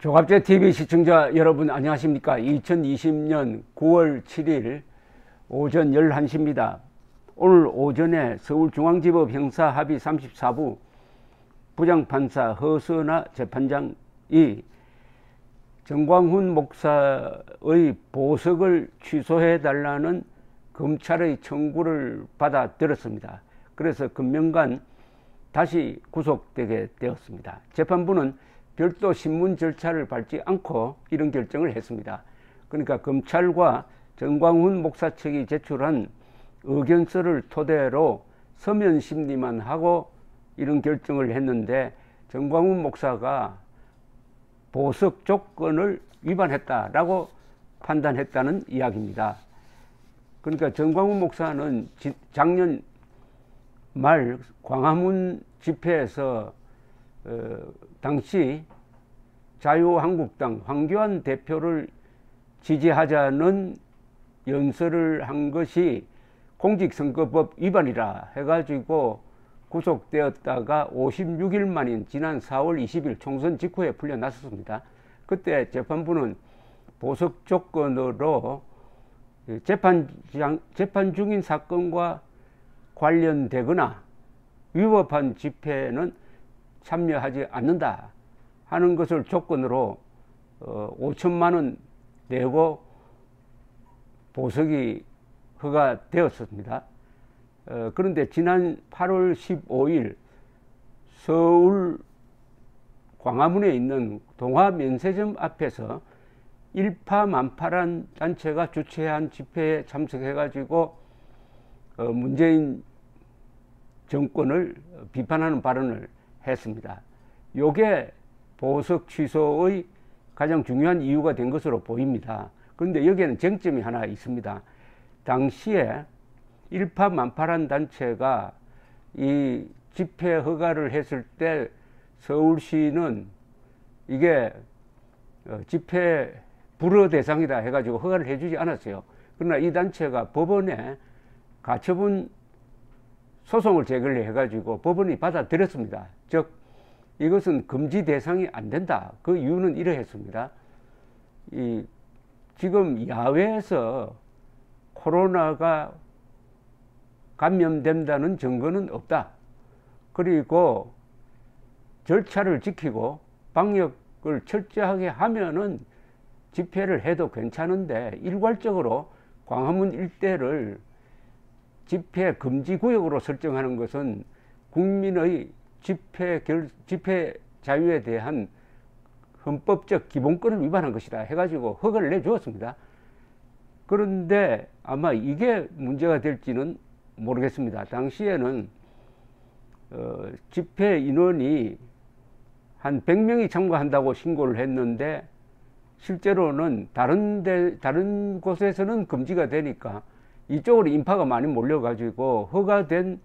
조갑제 TV 시청자 여러분 안녕하십니까? 2020년 9월 7일 오전 11시입니다. 오늘 오전에 서울중앙지법 형사합의 34부 부장판사 허선하 재판장이 정광훈 목사의 보석을 취소해달라는 검찰의 청구를 받아들였습니다. 그래서 금명간 다시 구속되게 되었습니다. 재판부는 별도 신문 절차를 밟지 않고 이런 결정을 했습니다. 그러니까 검찰과 정광훈 목사 측이 제출한 의견서를 토대로 서면 심리만 하고 이런 결정을 했는데 정광훈 목사가 보석 조건을 위반했다라고 판단했다는 이야기입니다. 그러니까 정광훈 목사는 작년 말 광화문 집회에서 당시 자유한국당 황교안 대표를 지지하자는 연설을 한 것이 공직선거법 위반이라 해가지고 구속되었다가 56일 만인 지난 4월 20일 총선 직후에 풀려났었습니다. 그때 재판부는 보석 조건으로 재판 중인 사건과 관련되거나 위법한 집회는 참여하지 않는다 하는 것을 조건으로 5천만 원 내고 보석이 허가되었습니다. 그런데 지난 8월 15일 서울 광화문에 있는 동화면세점 앞에서 일파만파란 단체가 주최한 집회에 참석해가지고 문재인 정권을 비판하는 발언을 했습니다. 요게 보석 취소의 가장 중요한 이유가 된 것으로 보입니다. 그런데 여기에는 쟁점이 하나 있습니다. 당시에 일파만파란 단체가 이 집회 허가를 했을 때 서울시는 이게 집회 불허 대상이다 해가지고 허가를 해주지 않았어요. 그러나 이 단체가 법원에 가처분 소송을 제기를 해가지고 법원이 받아들였습니다. 즉 이것은 금지 대상이 안 된다. 그 이유는 이러했습니다. 지금 야외에서 코로나가 감염된다는 증거는 없다. 그리고 절차를 지키고 방역을 철저하게 하면은 집회를 해도 괜찮은데 일괄적으로 광화문 일대를 집회 금지 구역으로 설정하는 것은 국민의 집회 자유에 대한 헌법적 기본권을 위반한 것이다 해가지고 허가를 내주었습니다. 그런데 아마 이게 문제가 될지는 모르겠습니다. 당시에는 집회 인원이 한 100명이 참가한다고 신고를 했는데 실제로는 다른 곳에서는 금지가 되니까 이쪽으로 인파가 많이 몰려가지고 허가된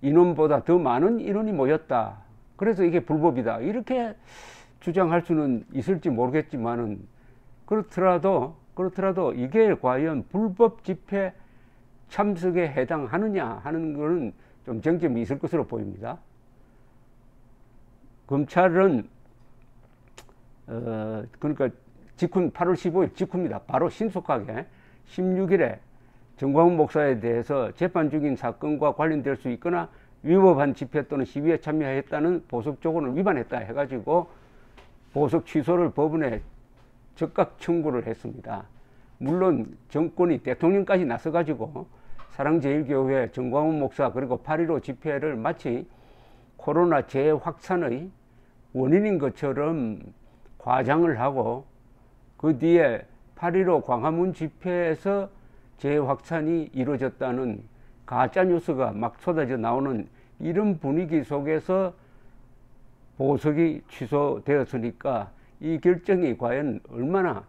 인원보다 더 많은 인원이 모였다. 그래서 이게 불법이다. 이렇게 주장할 수는 있을지 모르겠지만은 그렇더라도 이게 과연 불법 집회 참석에 해당하느냐 하는 것은 좀 쟁점이 있을 것으로 보입니다. 검찰은 그러니까 8월 15일 직후입니다. 바로 신속하게 16일에 정광훈 목사에 대해서 재판 중인 사건과 관련될 수 있거나 위법한 집회 또는 시위에 참여했다는 보석 조건을 위반했다 해가지고 보석 취소를 법원에 적각 청구를 했습니다. 물론 정권이 대통령까지 나서가지고 사랑제일교회 정광훈 목사 그리고 8.15 집회를 마치 코로나 재확산의 원인인 것처럼 과장을 하고 그 뒤에 8.15 광화문 집회에서 재확산이 이루어졌다는 가짜뉴스가 막 쏟아져 나오는 이런 분위기 속에서 보석이 취소되었으니까 이 결정이 과연 얼마나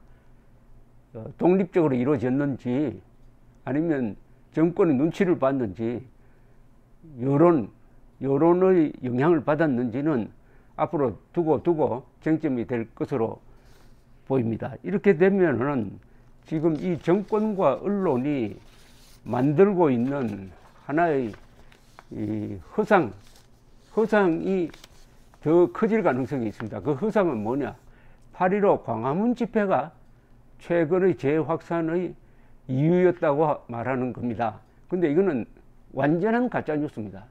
독립적으로 이루어졌는지 아니면 정권의 눈치를 봤는지 여론의 영향을 받았는지는 앞으로 두고 쟁점이 될 것으로 보입니다. 이렇게 되면은 지금 이 정권과 언론이 만들고 있는 하나의 이 허상이 더 커질 가능성이 있습니다. 그 허상은 뭐냐? 8.15 광화문 집회가 최근의 재확산의 이유였다고 말하는 겁니다. 근데 이거는 완전한 가짜뉴스입니다.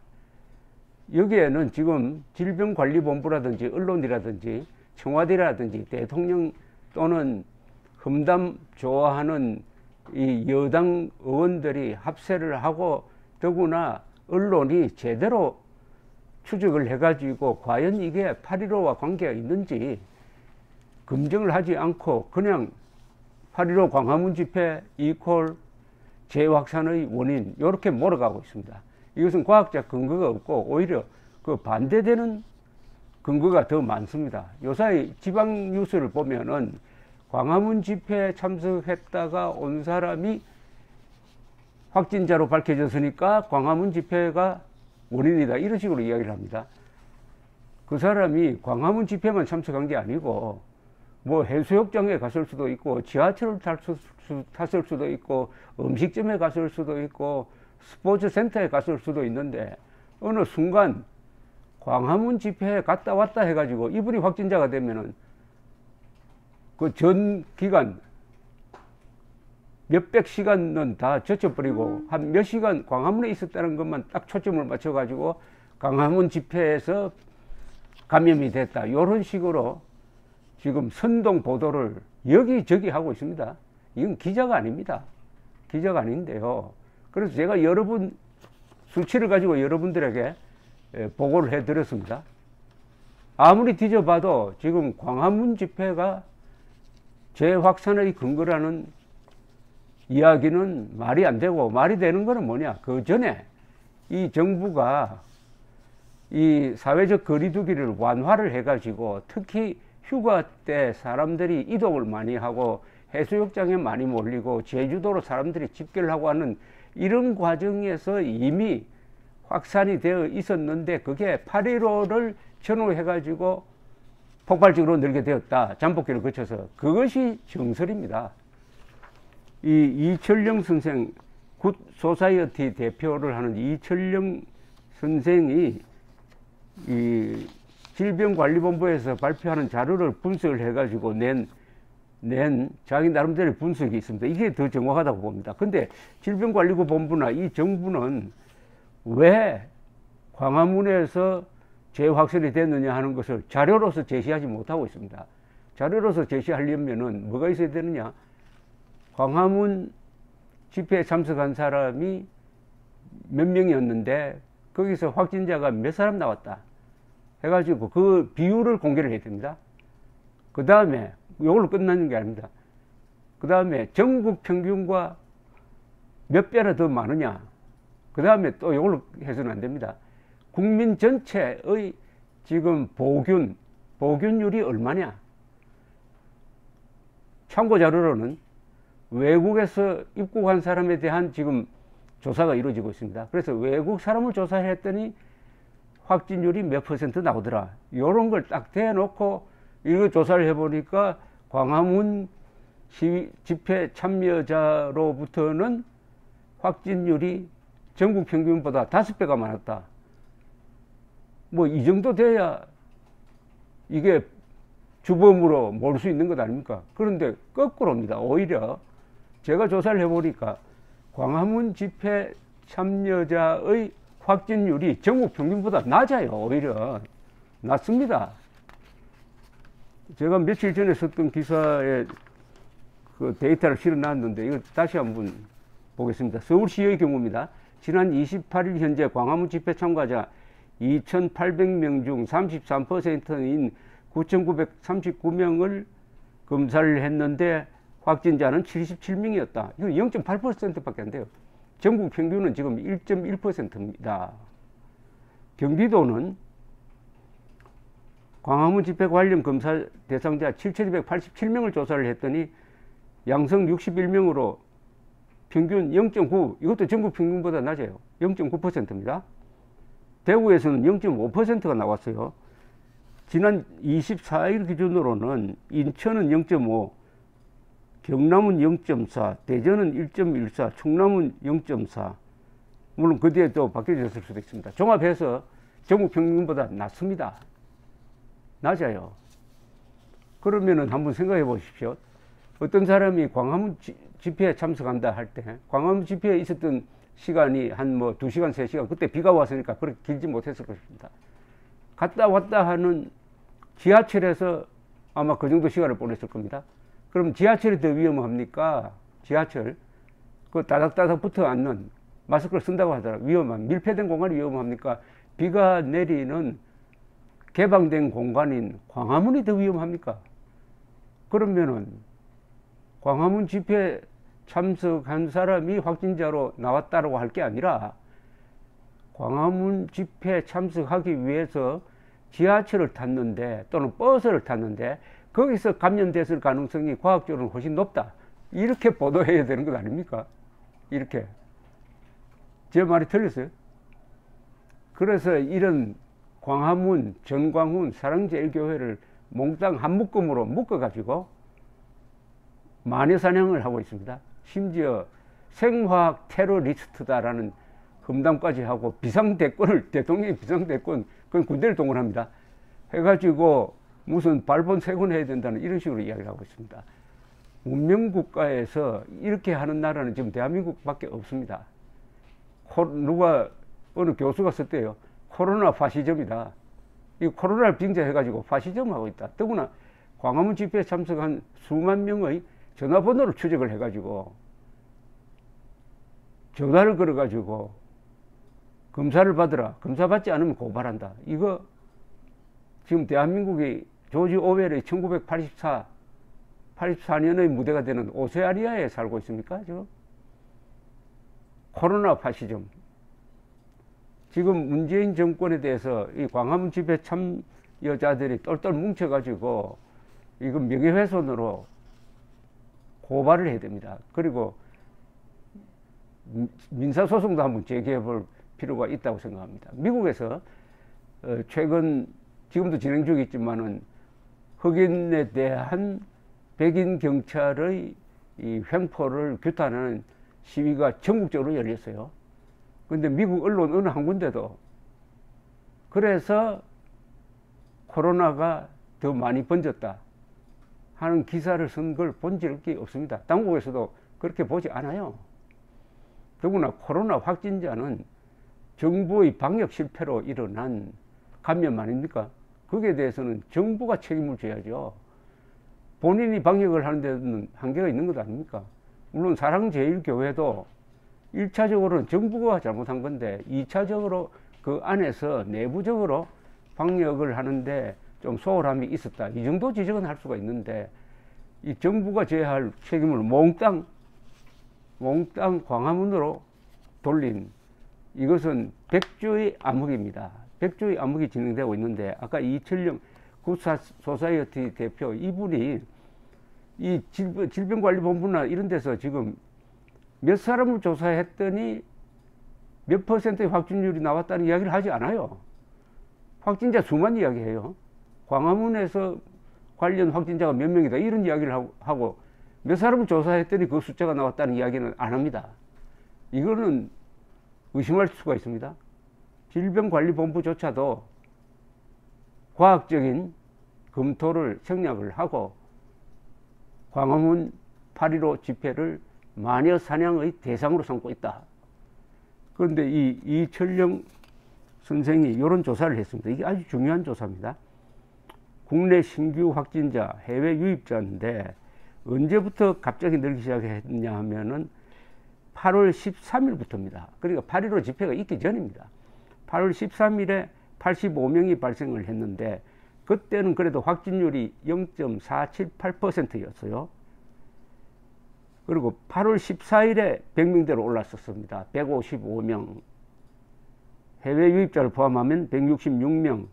여기에는 지금 질병관리본부라든지 언론이라든지 청와대라든지 대통령 또는 험담 좋아하는 이 여당 의원들이 합세를 하고 더구나 언론이 제대로 추적을 해가지고 과연 이게 8.15와 관계가 있는지 검증을 하지 않고 그냥 8.15 광화문 집회 이퀄 재확산의 원인 이렇게 몰아가고 있습니다. 이것은 과학적 근거가 없고 오히려 그 반대되는 근거가 더 많습니다. 요사이 지방 뉴스를 보면은 광화문 집회에 참석했다가 온 사람이 확진자로 밝혀졌으니까 광화문 집회가 원인이다 이런 식으로 이야기를 합니다. 그 사람이 광화문 집회만 참석한 게 아니고 뭐 해수욕장에 갔을 수도 있고 지하철을 탔을 수도 있고 음식점에 갔을 수도 있고 스포츠 센터에 갔을 수도 있는데 어느 순간 광화문 집회에 갔다 왔다 해가지고 이분이 확진자가 되면은 그 전 기간 몇백 시간은 다 젖혀버리고 한 몇 시간 광화문에 있었다는 것만 딱 초점을 맞춰가지고 광화문 집회에서 감염이 됐다 이런 식으로 지금 선동 보도를 여기저기 하고 있습니다. 이건 기자가 아닙니다. 기자가 아닌데요. 그래서 제가 여러 번 수치를 가지고 여러분들에게 보고를 해드렸습니다. 아무리 뒤져봐도 지금 광화문 집회가 재확산의 근거라는 이야기는 말이 안 되고 말이 되는 거는 뭐냐? 그 전에 이 정부가 이 사회적 거리두기를 완화를 해가지고 특히 휴가 때 사람들이 이동을 많이 하고 해수욕장에 많이 몰리고 제주도로 사람들이 집결을 하고 하는 이런 과정에서 이미 확산이 되어 있었는데 그게 8.15를 전후해가지고 폭발적으로 늘게 되었다. 잠복기를 거쳐서. 그것이 정설입니다. 이 이철영 선생, 굿 소사이어티 대표를 하는 이철영 선생이 이 질병관리본부에서 발표하는 자료를 분석을 해가지고 낸 자기 나름대로의 분석이 있습니다. 이게 더 정확하다고 봅니다. 근데 질병관리본부나 이 정부는 왜 광화문에서 재확산이 됐느냐 하는 것을 자료로서 제시하지 못하고 있습니다. 자료로서 제시하려면은 뭐가 있어야 되느냐? 광화문 집회에 참석한 사람이 몇 명이었는데 거기서 확진자가 몇 사람 나왔다 해가지고 그 비율을 공개를 해야 됩니다. 그 다음에 이걸로 끝나는 게 아닙니다. 그 다음에 전국 평균과 몇 배나 더 많으냐. 그 다음에 또 이걸로 해서는 안 됩니다. 국민 전체의 지금 보균율이 얼마냐. 참고 자료로는 외국에서 입국한 사람에 대한 지금 조사가 이루어지고 있습니다. 그래서 외국 사람을 조사했더니 확진율이 몇 % 나오더라. 이런 걸 딱 대놓고 이거 조사를 해보니까 광화문 집회 참여자로부터는 확진율이 전국 평균보다 5배가 많았다. 뭐 이 정도 돼야 이게 주범으로 몰 수 있는 것 아닙니까? 그런데 거꾸로입니다. 오히려 제가 조사를 해보니까 광화문 집회 참여자의 확진율이 전국 평균보다 낮아요. 오히려 낮습니다. 제가 며칠 전에 썼던 기사에 그 데이터를 실어놨는데 이거 다시 한번 보겠습니다. 서울시의 경우입니다. 지난 28일 현재 광화문 집회 참가자 2,800명 중 33%인 9,939명을 검사를 했는데 확진자는 77명이었다. 이거 0.8%밖에 안 돼요. 전국 평균은 지금 1.1%입니다. 경기도는 광화문 집회 관련 검사 대상자 7,287명을 조사를 했더니 양성 61명으로 평균 0.9, 이것도 전국 평균보다 낮아요. 0.9%입니다. 대구에서는 0.5%가 나왔어요. 지난 24일 기준으로는 인천은 0.5, 경남은 0.4, 대전은 1.14, 충남은 0.4. 물론 그 뒤에 또 바뀌어졌을 수도 있습니다. 종합해서 전국 평균보다 낮습니다. 낮아요. 그러면은 한번 생각해 보십시오. 어떤 사람이 광화문 집회에 참석한다 할 때, 광화문 집회에 있었던 시간이 한 뭐 2시간, 3시간, 그때 비가 왔으니까 그렇게 길지 못했을 것입니다. 갔다 왔다 하는 지하철에서 아마 그 정도 시간을 보냈을 겁니다. 그럼 지하철이 더 위험합니까? 지하철. 그 따닥따닥 붙어 앉는, 마스크를 쓴다고 하더라고요. 위험한, 밀폐된 공간이 위험합니까? 비가 내리는 개방된 공간인 광화문이 더 위험합니까? 그러면은 광화문 집회에 참석한 사람이 확진자로 나왔다고 할 게 아니라 광화문 집회에 참석하기 위해서 지하철을 탔는데 또는 버스를 탔는데 거기서 감염됐을 가능성이 과학적으로 훨씬 높다. 이렇게 보도해야 되는 것 아닙니까? 이렇게. 제 말이 틀렸어요? 그래서 이런 광화문, 전광훈, 사랑제일교회를 몽땅 한 묶음으로 묶어가지고 마녀사냥을 하고 있습니다. 심지어 생화학 테러리스트다라는 험담까지 하고 비상대권을, 대통령이 비상대권, 그건 군대를 동원합니다. 해가지고 무슨 발본 세곤해야 된다는 이런 식으로 이야기를 하고 있습니다. 문명국가에서 이렇게 하는 나라는 지금 대한민국밖에 없습니다. 누가 어느 교수가 썼대요. 코로나 파시즘이다. 이 코로나를 빙자해가지고 파시즘 하고 있다. 더구나 광화문 집회에 참석한 수만 명의 전화번호를 추적을 해가지고 전화를 걸어가지고 검사를 받으라. 검사 받지 않으면 고발한다. 이거 지금 대한민국이 조지 오웰의 1984년의 무대가 되는 오세아니아에 살고 있습니까? 지금 코로나 파시즘. 지금 문재인 정권에 대해서 이 광화문 집회 참여자들이 똘똘 뭉쳐가지고 이거 명예훼손으로 고발을 해야 됩니다. 그리고 민사소송도 한번 제기해 볼 필요가 있다고 생각합니다. 미국에서 최근 지금도 진행 중이지만은 흑인에 대한 백인 경찰의 이 횡포를 규탄하는 시위가 전국적으로 열렸어요. 근데 미국 언론 어느 한 군데도 그래서 코로나가 더 많이 번졌다 하는 기사를 쓴 걸 본 적이 없습니다. 당국에서도 그렇게 보지 않아요. 더구나 코로나 확진자는 정부의 방역 실패로 일어난 감염 아닙니까? 거기에 대해서는 정부가 책임을 져야죠. 본인이 방역을 하는 데는 한계가 있는 것 아닙니까? 물론 사랑제일교회도 1차적으로는 정부가 잘못한 건데 2차적으로 그 안에서 내부적으로 방역을 하는데 좀 소홀함이 있었다. 이 정도 지적은 할 수가 있는데 이 정부가 져야 할 책임을 몽땅 광화문으로 돌린 이것은 백조의 암흑입니다. 백조의 암흑이 진행되고 있는데 아까 이철영 굿소사이어티 대표 이분이 이 질병관리본부나 이런 데서 지금 몇 사람을 조사했더니 몇 퍼센트의 확진율이 나왔다는 이야기를 하지 않아요. 확진자 수만 이야기해요. 광화문에서 관련 확진자가 몇 명이다 이런 이야기를 하고 몇 사람을 조사했더니 그 숫자가 나왔다는 이야기는 안 합니다. 이거는 의심할 수가 있습니다. 질병관리본부조차도 과학적인 검토를 생략을 하고 광화문 8.15 집회를 마녀 사냥의 대상으로 삼고 있다. 그런데 이철영 선생이 이런 조사를 했습니다. 이게 아주 중요한 조사입니다. 국내 신규 확진자, 해외 유입자인데 언제부터 갑자기 늘기 시작했냐 하면은 8월 13일부터입니다. 그러니까 8.15 집회가 있기 전입니다. 8월 13일에 85명이 발생을 했는데 그때는 그래도 확진율이 0.478%였어요. 그리고 8월 14일에 100명대로 올랐었습니다. 155명. 해외 유입자를 포함하면 166명.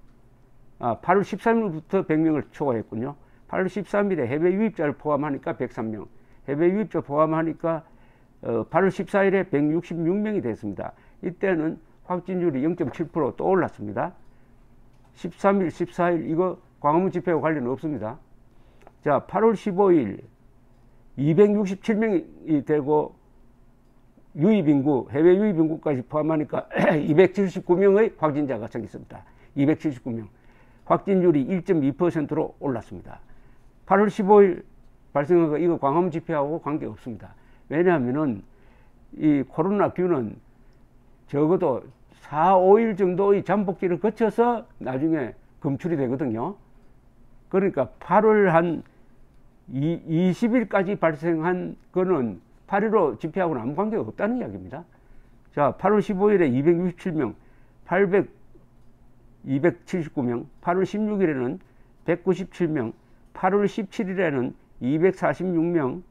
8월 13일부터 100명을 초과했군요. 8월 13일에 해외 유입자를 포함하니까 103명. 해외 유입자 포함하니까 8월 14일에 166명이 됐습니다. 이때는 확진율이 0.7% 또 올랐습니다. 13일, 14일 이거 광화문 집회와 관련 없습니다. 자, 8월 15일 267명이 되고 유입인구, 해외 유입인구까지 포함하니까 279명의 확진자가 생겼습니다. 279명. 확진율이 1.2%로 올랐습니다. 8월 15일 발생한 거 이거 광화문 집회하고 관계 없습니다. 왜냐하면은 이 코로나균은 적어도 4, 5일 정도의 잠복기를 거쳐서 나중에 검출이 되거든요. 그러니까 8월 한 20일까지 발생한 거는 8.15 집회하고는 아무 관계가 없다는 이야기입니다. 자, 8월 15일에 267명, 279명, 8월 16일에는 197명, 8월 17일에는 246명,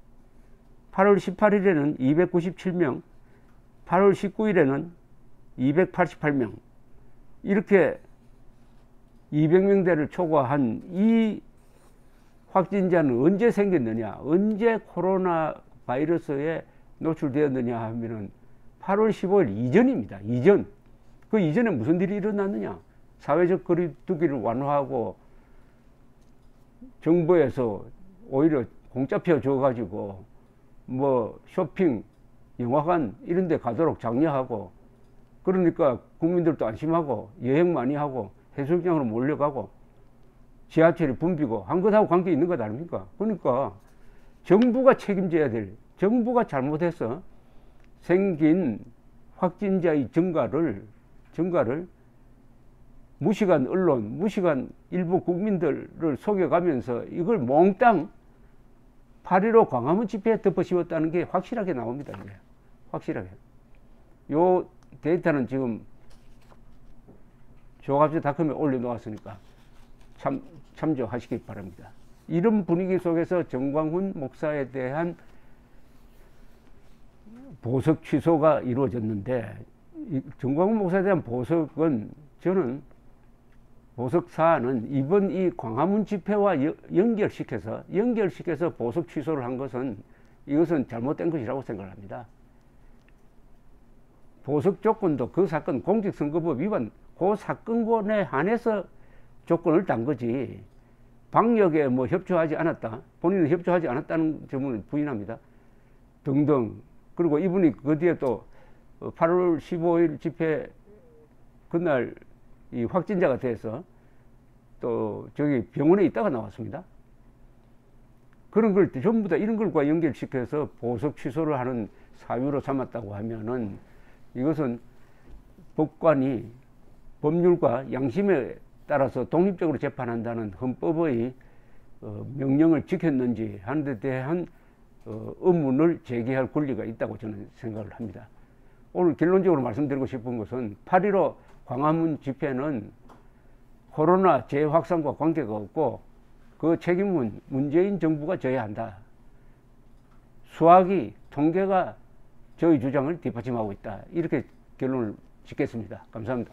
8월 18일에는 297명, 8월 19일에는 288명, 이렇게 200명대를 초과한 이 확진자는 언제 생겼느냐, 언제 코로나 바이러스에 노출되었느냐 하면은 8월 15일 이전입니다. 이전. 그 이전에 무슨 일이 일어났느냐? 사회적 거리두기를 완화하고 정부에서 오히려 공짜표 줘가지고 뭐 쇼핑, 영화관 이런 데 가도록 장려하고, 그러니까 국민들도 안심하고 여행 많이 하고 해수욕장으로 몰려가고 지하철이 붐비고 한 것하고 관계 있는 것 아닙니까? 그러니까 정부가 책임져야 될, 정부가 잘못해서 생긴 확진자의 증가를 무식한 언론, 무식한 일부 국민들을 속여가면서 이걸 몽땅 8.15 광화문 집회에 덮어씌웠다는 게 확실하게 나옵니다. 이제. 확실하게. 요 데이터는 지금 조갑제닷컴에 올려놓았으니까 참조하시기 바랍니다. 이런 분위기 속에서 정광훈 목사에 대한 보석 취소가 이루어졌는데, 정광훈 목사에 대한 보석은, 저는 보석 사안은 이번 이 광화문 집회와 연결시켜서 보석 취소를 한 것은, 이것은 잘못된 것이라고 생각합니다. 보석 조건도 그 사건 공직선거법 위반, 그 사건권에 한해서 조건을 딴 거지, 방역에 뭐 협조하지 않았다, 본인은 협조하지 않았다는 점을 부인합니다. 등등. 그리고 이분이 그 뒤에 또 8월 15일 집회 그날 이 확진자가 돼서 또 저기 병원에 있다가 나왔습니다. 그런 걸 전부 다 이런 것과 연결시켜서 보석 취소를 하는 사유로 삼았다고 하면은, 이것은 법관이 법률과 양심에 따라서 독립적으로 재판한다는 헌법의 명령을 지켰는지 하는 데 대한 의문을 제기할 권리가 있다고 저는 생각을 합니다. 오늘 결론적으로 말씀드리고 싶은 것은 8.15 광화문 집회는 코로나 재확산과 관계가 없고 그 책임은 문재인 정부가 져야 한다. 수학이, 통계가 저희 주장을 뒷받침하고 있다. 이렇게 결론을 짓겠습니다. 감사합니다.